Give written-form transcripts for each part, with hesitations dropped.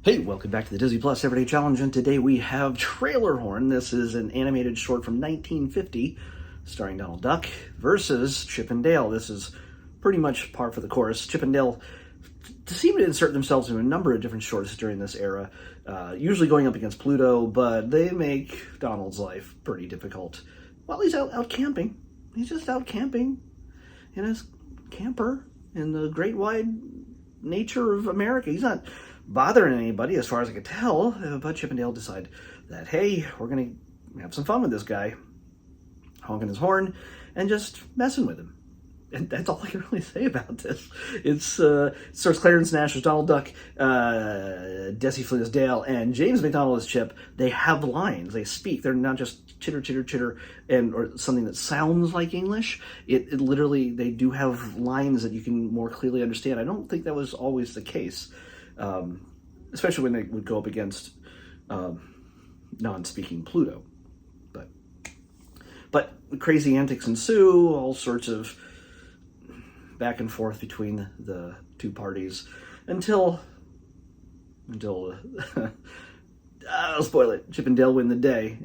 Hey, welcome back to the Disney Plus Everyday Challenge, and today we have Trailer Horn. This is an animated short from 1950, starring Donald Duck, versus Chip and Dale. This is pretty much par for the course. Chip and Dale seem to insert themselves in a number of different shorts during this era, usually going up against Pluto, but they make Donald's life pretty difficult. Well, he's out camping. He's just out camping in his camper in the great wide nature of America. He's not bothering anybody, as far as I could tell, but Chip and Dale decide that, hey, we're going to have some fun with this guy, honking his horn and just messing with him. And that's all I can really say about this. It stars Clarence Nash as Donald Duck, Desi Flynn as Dale, and James McDonald as Chip. They have lines. They speak. They're not just chitter, chitter, chitter, or something that sounds like English. It literally, they do have lines that you can more clearly understand. I don't think that was always the case. Especially when they would go up against non-speaking Pluto. But crazy antics ensue, all sorts of back and forth between the two parties until I'll spoil it. Chip and Dale win the day,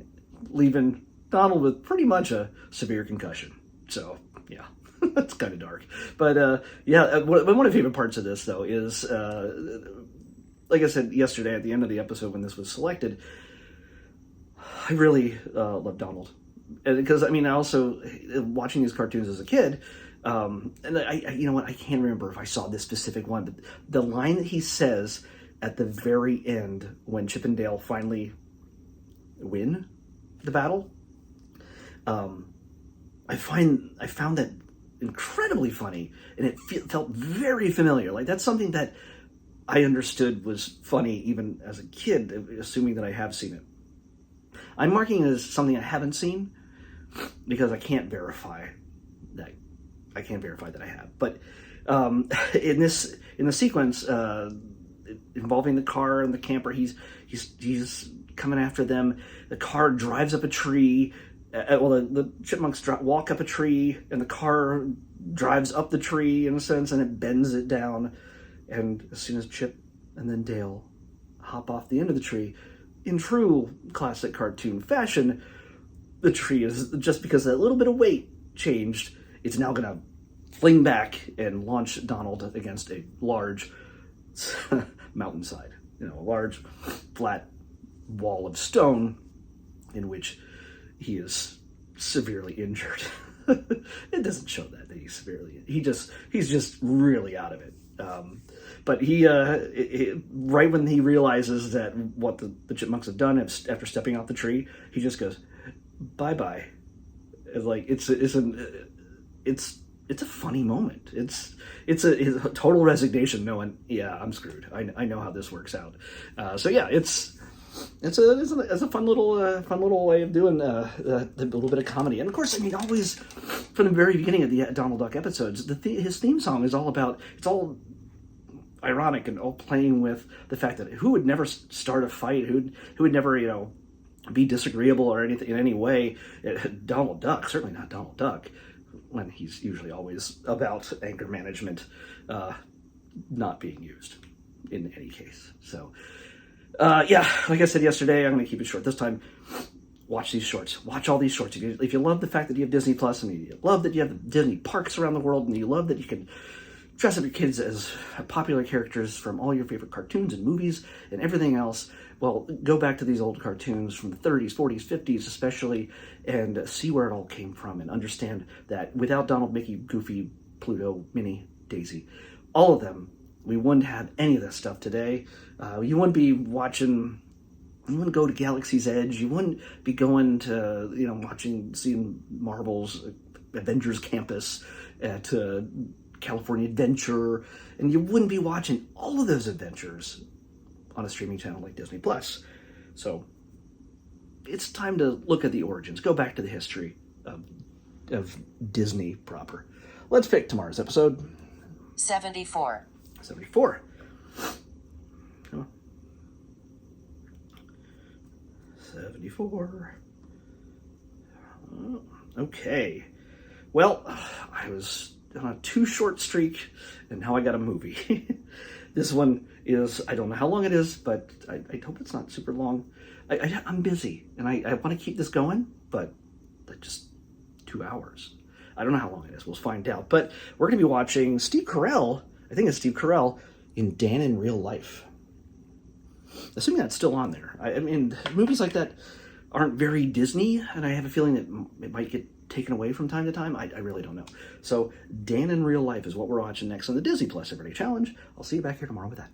leaving Donald with pretty much a severe concussion. So yeah. That's kind of dark. But one of my favorite parts of this, though, is, like I said yesterday at the end of the episode when this was selected, I really love Donald. Because, I mean, I also, watching these cartoons as a kid, and you know what, I can't remember if I saw this specific one, but the line that he says at the very end when Chip and Dale finally win the battle, I found that incredibly funny, and it felt very familiar. Like, that's something that I understood was funny even as a kid, assuming that I have seen it. I'm marking it as something I haven't seen because I can't verify that. I can't verify that I have. But in the sequence involving the car and the camper, he's coming after them. The car drives up a tree. The chipmunks walk up a tree, and the car drives up the tree, in a sense, and it bends it down. And as soon as Chip and then Dale hop off the end of the tree, in true classic cartoon fashion, the tree is, just because that little bit of weight changed, it's now going to fling back and launch Donald against a large mountainside. A large, flat wall of stone in which he is severely injured. It doesn't show that he's severely. He's just really out of it. But he right when he realizes that what the chipmunks have done after stepping off the tree, he just goes, bye-bye. It's like it's a funny moment. It's a total resignation, knowing, yeah, I'm screwed. I know how this works out. So yeah, it's a fun little way of doing a little bit of comedy. And of course, I mean, always from the very beginning of the Donald Duck episodes, his theme song is all ironic and all playing with the fact that who would never start a fight, who would never be disagreeable or anything in any way. Donald Duck, certainly not Donald Duck, when he's usually always about anger management not being used in any case. So. Like I said yesterday, I'm going to keep it short this time. Watch these shorts. Watch all these shorts. If you love the fact that you have Disney Plus, and you love that you have Disney parks around the world, and you love that you can dress up your kids as popular characters from all your favorite cartoons and movies and everything else, well, go back to these old cartoons from the 30s, 40s, 50s especially, and see where it all came from, and understand that without Donald, Mickey, Goofy, Pluto, Minnie, Daisy, all of them, we wouldn't have any of this stuff today. You wouldn't be watching, you wouldn't go to Galaxy's Edge, you wouldn't be going to, seeing Marvel's Avengers Campus at California Adventure, and you wouldn't be watching all of those adventures on a streaming channel like Disney Plus. So it's time to look at the origins, go back to the history of Disney proper. Let's pick tomorrow's episode. 74. 74. Come on. 74. Okay. Well, I was on a too short streak, and now I got a movie. This one is, I don't know how long it is, but I hope it's not super long. I'm busy, and I want to keep this going, but just 2 hours. I don't know how long it is. We'll find out. But we're going to be watching Steve Carell, I think it's Steve Carell, in Dan in Real Life. Assuming that's still on there. I mean, movies like that aren't very Disney, and I have a feeling that it might get taken away from time to time. I really don't know. So Dan in Real Life is what we're watching next on the Disney Plus Everyday Challenge. I'll see you back here tomorrow with that.